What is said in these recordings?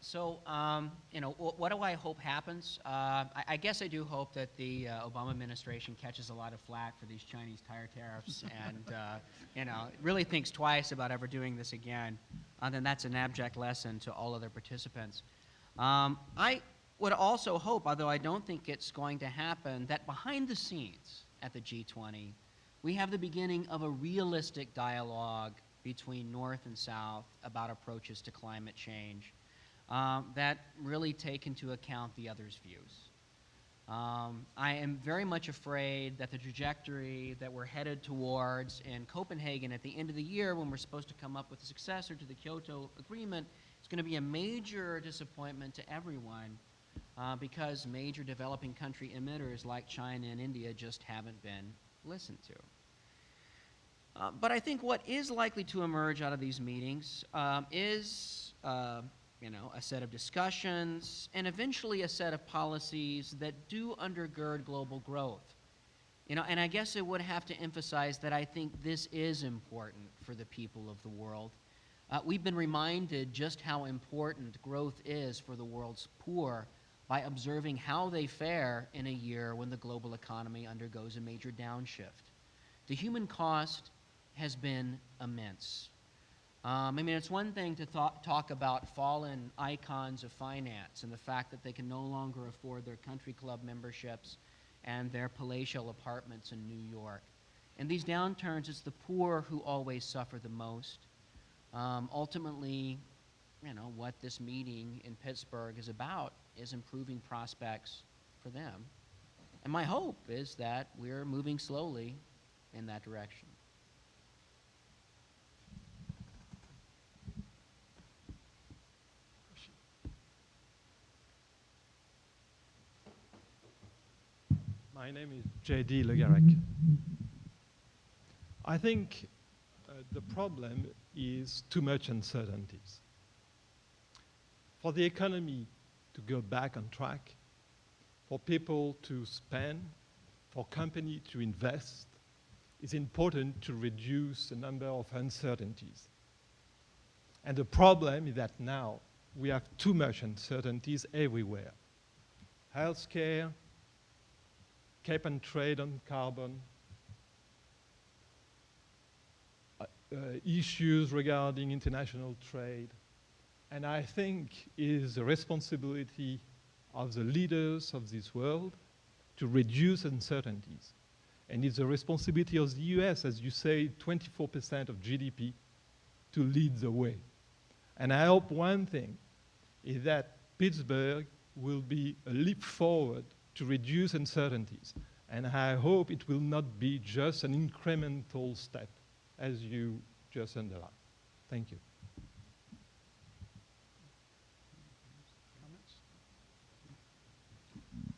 So, you know, what do I hope happens? I guess I do hope that the Obama administration catches a lot of flack for these Chinese tire tariffs and, you know, really thinks twice about ever doing this again. Then that's an abject lesson to all other participants. I would also hope, although I don't think it's going to happen, that behind the scenes at the G20, we have the beginning of a realistic dialogue between North and South about approaches to climate change that really take into account the other's views. I am very much afraid that the trajectory that we're headed towards in Copenhagen at the end of the year, when we're supposed to come up with a successor to the Kyoto Agreement, is going to be a major disappointment to everyone because major developing country emitters like China and India just haven't been listened to. But I think what is likely to emerge out of these meetings is you know, a set of discussions and eventually a set of policies that do undergird global growth. You know, and I guess I would have to emphasize that I think this is important for the people of the world. We've been reminded just how important growth is for the world's poor by observing how they fare in a year when the global economy undergoes a major downshift. The human cost has been immense. I mean, it's one thing to talk about fallen icons of finance and the fact that they can no longer afford their country club memberships and their palatial apartments in New York. In these downturns, it's the poor who always suffer the most. Ultimately, you know, what this meeting in Pittsburgh is about is improving prospects for them. And my hope is that we're moving slowly in that direction. My name is J.D. Legarec. I think the problem is too much uncertainties. For the economy to go back on track, for people to spend, for companies to invest, it's important to reduce the number of uncertainties. And the problem is that now we have too much uncertainties everywhere. Healthcare, cap and trade on carbon, issues regarding international trade. And I think it is the responsibility of the leaders of this world to reduce uncertainties. And it's the responsibility of the US, as you say, 24% of GDP, to lead the way. And I hope one thing is that Pittsburgh will be a leap forward to reduce uncertainties. And I hope it will not be just an incremental step, as you just underlined. Thank you. Comments?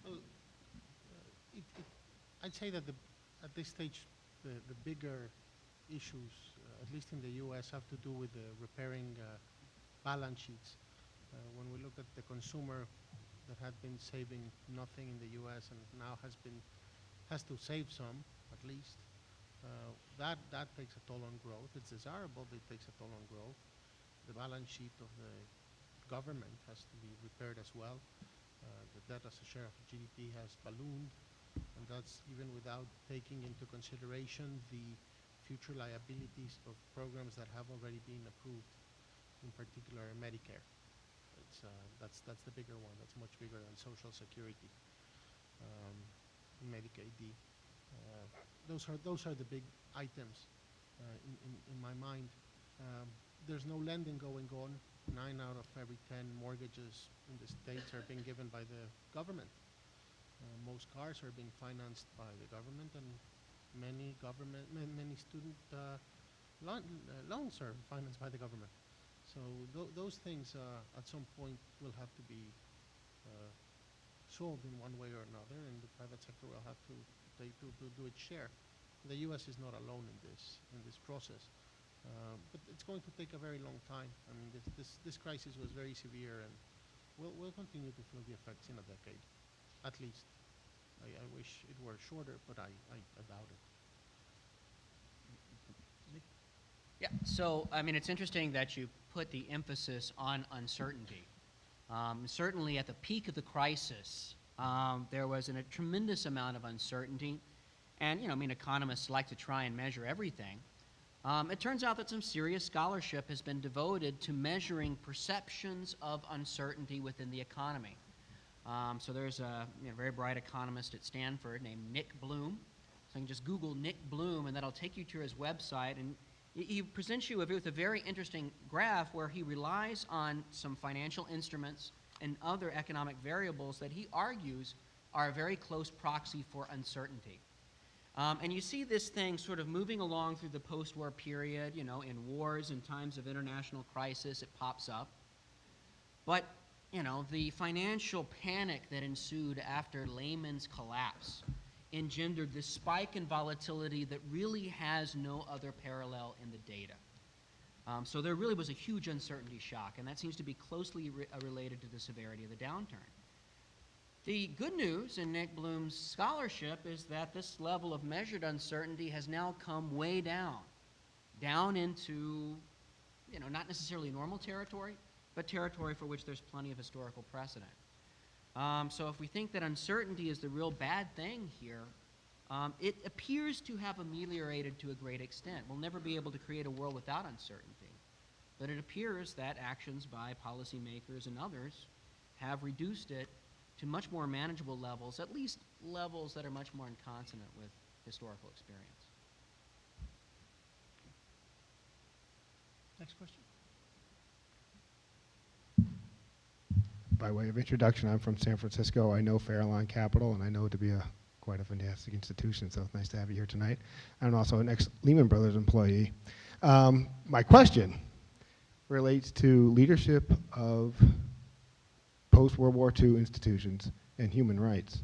Well, I'd say that at this stage, the bigger issues, at least in the U.S., have to do with the repairing balance sheets. When we look at the consumer that had been saving nothing in the U.S. and now has to save some, at least, that takes a toll on growth. It's desirable, but it takes a toll on growth. The balance sheet of the government has to be repaired as well. The debt as a share of GDP has ballooned, and that's even without taking into consideration the future liabilities of programs that have already been approved, in particular Medicare. That's the bigger one. That's much bigger than Social Security, Medicaid. Those are the big items in my mind. There's no lending going on. 9 out of every 10 mortgages in the States are being given by the government. Most cars are being financed by the government, and many student loans are financed by the government. So those things at some point will have to be solved in one way or another, and the private sector will have to do its share. The U.S. is not alone in this process, but it's going to take a very long time. I mean, this crisis was very severe, and we'll continue to feel the effects in a decade, at least. I wish it were shorter, but I doubt it. Yeah, so, I mean, it's interesting that you put the emphasis on uncertainty. Certainly at the peak of the crisis, there was a tremendous amount of uncertainty. And, I mean, economists like to try and measure everything. It turns out that some serious scholarship has been devoted to measuring perceptions of uncertainty within the economy. So there's a very bright economist at Stanford named Nick Bloom. So you can just Google Nick Bloom, and that'll take you to his website. And he presents you with a very interesting graph where he relies on some financial instruments and other economic variables that he argues are a very close proxy for uncertainty. And you see this thing sort of moving along through the post-war period, in wars and times of international crisis, it pops up. But, the financial panic that ensued after Lehman's collapse engendered this spike in volatility that really has no other parallel in the data. So there really was a huge uncertainty shock, and that seems to be closely related to the severity of the downturn. The good news in Nick Bloom's scholarship is that this level of measured uncertainty has now come way down into, not necessarily normal territory, but territory for which there's plenty of historical precedent. So if we think that uncertainty is the real bad thing here, it appears to have ameliorated to a great extent. We'll never be able to create a world without uncertainty, but it appears that actions by policymakers and others have reduced it to much more manageable levels, at least levels that are much more in consonant with historical experience. Next question. By way of introduction, I'm from San Francisco. I know Fairlawn Capital, and I know it to be quite a fantastic institution, so it's nice to have you here tonight. I'm also an ex-Lehman Brothers employee. My question relates to leadership of post-World War II institutions and human rights.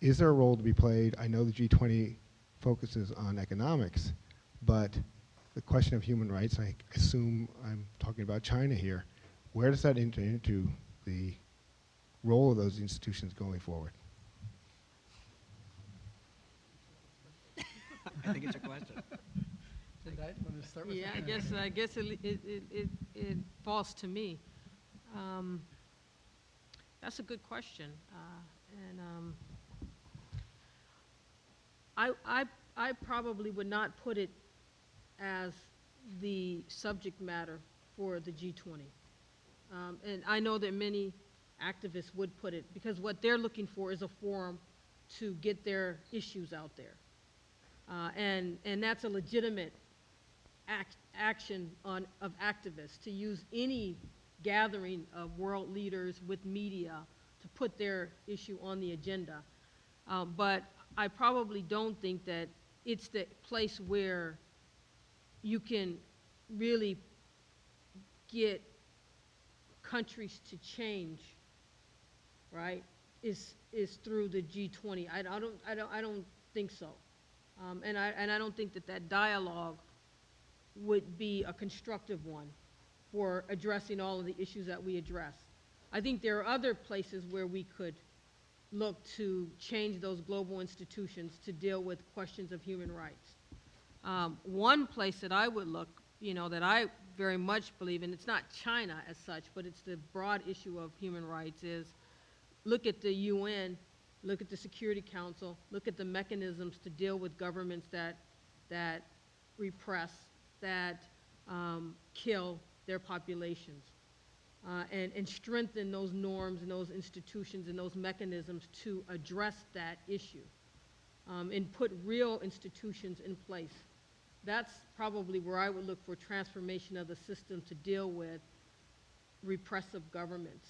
Is there a role to be played? I know the G20 focuses on economics, but the question of human rights, I assume I'm talking about China here, where does that enter into the role of those institutions going forward? I think it's a question. Want to start with Yeah, that? I guess it falls to me. That's a good question, and I probably would not put it as the subject matter for the G20, and I know that many activists would put it, because what they're looking for is a forum to get their issues out there, and that's a legitimate action of activists, to use any gathering of world leaders with media to put their issue on the agenda. But I probably don't think that it's the place where you can really get countries to change, right, is through the G20. I don't think so. And I don't think that dialogue would be a constructive one for addressing all of the issues that we address. I think there are other places where we could look to change those global institutions to deal with questions of human rights. One place that I would look, that I very much believe in, it's not China as such, but it's the broad issue of human rights, is look at the UN, look at the Security Council, look at the mechanisms to deal with governments that repress, that kill their populations, and strengthen those norms and those institutions and those mechanisms to address that issue, and put real institutions in place. That's probably where I would look for transformation of the system to deal with repressive governments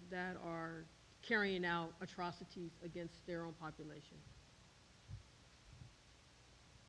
that are carrying out atrocities against their own population.